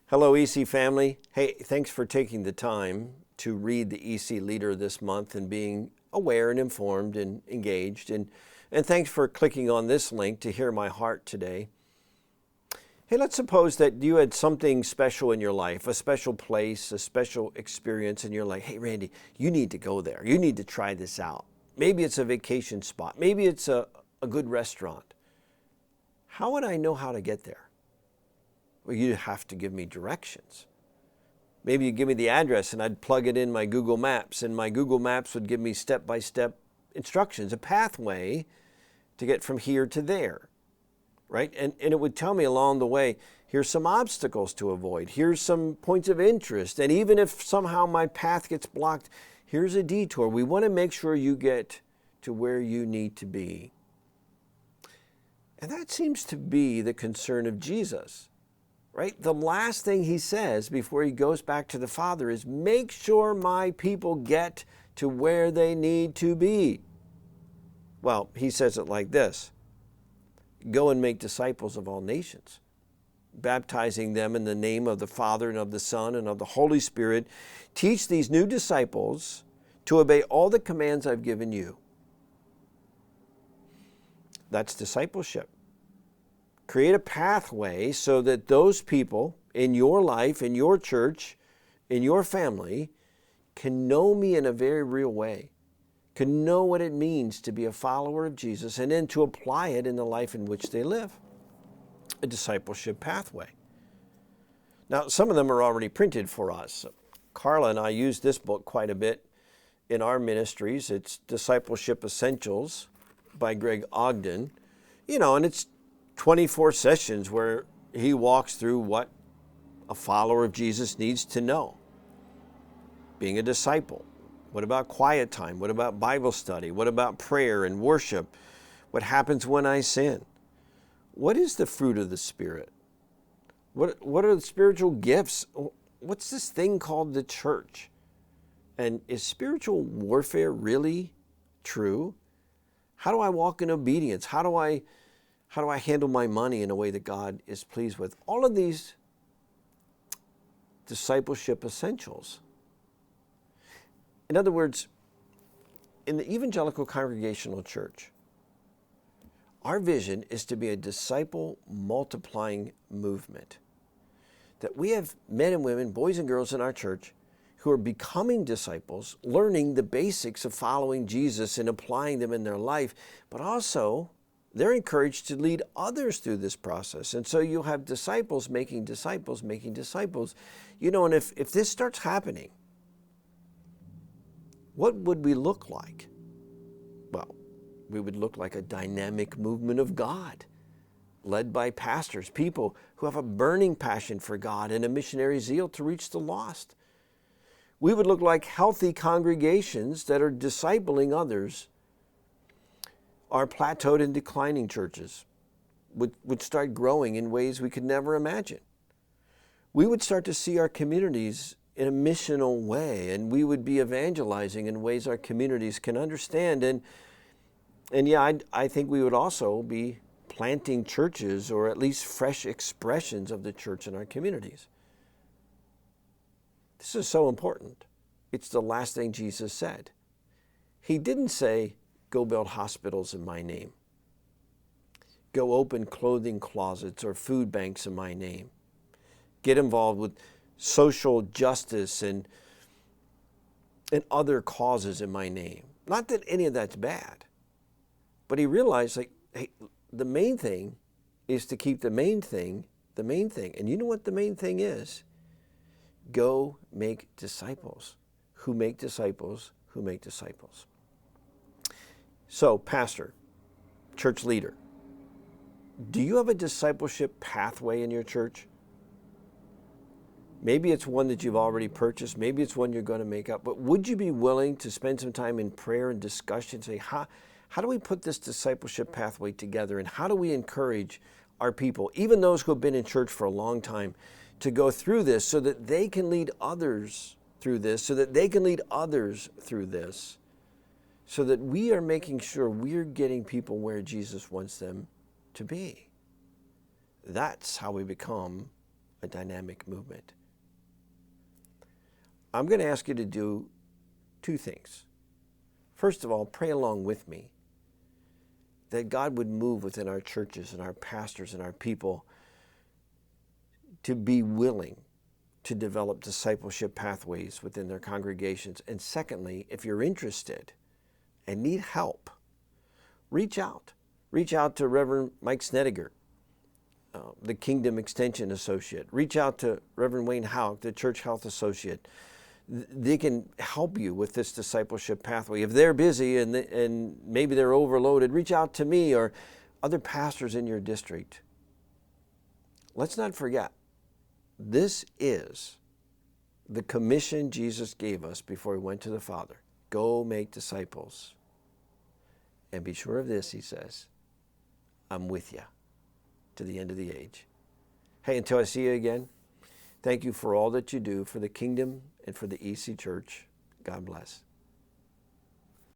Hello, EC family. Hey, thanks for taking the time to read the EC Leader this month and being aware and informed and engaged. And thanks for clicking on this link to hear my heart today. Hey, let's suppose that you had something special in your life, a special place, a special experience, and you're like, hey, Randy, you need to go there. You need to try this out. Maybe it's a vacation spot. Maybe it's a good restaurant. How would I know how to get there? Well, you have to give me directions. Maybe you give me the address and I'd plug it in my Google Maps, and my Google Maps would give me step-by-step instructions, a pathway to get from here to there, right? And it would tell me along the way, here's some obstacles to avoid, here's some points of interest, and even if somehow my path gets blocked, here's a detour. We want to make sure you get to where you need to be. And that seems to be the concern of Jesus. Right? The last thing he says before he goes back to the Father is, make sure my people get to where they need to be. Well, he says it like this: go and make disciples of all nations, baptizing them in the name of the Father and of the Son and of the Holy Spirit. Teach these new disciples to obey all the commands I've given you. That's discipleship. Create a pathway so that those people in your life, in your church, in your family, can know me in a very real way, can know what it means to be a follower of Jesus, and then to apply it in the life in which they live. A discipleship pathway. Now, some of them are already printed for us. Carla and I use this book quite a bit in our ministries. It's Discipleship Essentials by Greg Ogden. And it's 24 sessions where he walks through what a follower of Jesus needs to know. Being a disciple. What about quiet time? What about Bible study? What about prayer and worship? What happens when I sin? What is the fruit of the Spirit? What are the spiritual gifts? What's this thing called the church? And is spiritual warfare really true? How do I walk in obedience? How do I handle my money in a way that God is pleased with? All of these discipleship essentials. In other words, in the Evangelical Congregational Church, our vision is to be a disciple multiplying movement. That we have men and women, boys and girls in our church who are becoming disciples, learning the basics of following Jesus and applying them in their life, but also they're encouraged to lead others through this process. And so you'll have disciples making disciples making disciples. And if this starts happening, what would we look like? Well, we would look like a dynamic movement of God, led by pastors, people who have a burning passion for God and a missionary zeal to reach the lost. We would look like healthy congregations that are discipling others. Our plateaued and declining churches would start growing in ways we could never imagine. We would start to see our communities in a missional way, and we would be evangelizing in ways our communities can understand. I think we would also be planting churches, or at least fresh expressions of the church in our communities. This is so important. It's the last thing Jesus said. He didn't say, go build hospitals in my name. Go open clothing closets or food banks in my name. Get involved with social justice and other causes in my name. Not that any of that's bad, but he realized, hey, the main thing is to keep the main thing. And you know what the main thing is? Go make disciples who make disciples who make disciples. So, pastor, church leader, do you have a discipleship pathway in your church? Maybe it's one that you've already purchased. Maybe it's one you're going to make up. But would you be willing to spend some time in prayer and discussion, say, how do we put this discipleship pathway together, and how do we encourage our people, even those who have been in church for a long time, to go through this so that they can lead others through this, so that they can lead others through this, so that we are making sure we're getting people where Jesus wants them to be? That's how we become a a dynamic movement. I'm going to ask you to do two things. First of all, pray along with me that God would move within our churches and our pastors and our people to be willing to develop discipleship pathways within their congregations. And secondly, if you're interested and need help, reach out. Reach out to Reverend Mike Snediger, the Kingdom Extension Associate. Reach out to Reverend Wayne Houck, the Church Health Associate. They can help you with this discipleship pathway. If they're busy and maybe they're overloaded, reach out to me or other pastors in your district. Let's not forget, this is the commission Jesus gave us before he went to the Father. Go make disciples. And be sure of this, he says, I'm with you to the end of the age. Hey, until I see you again, thank you for all that you do for the kingdom and for the EC Church. God bless.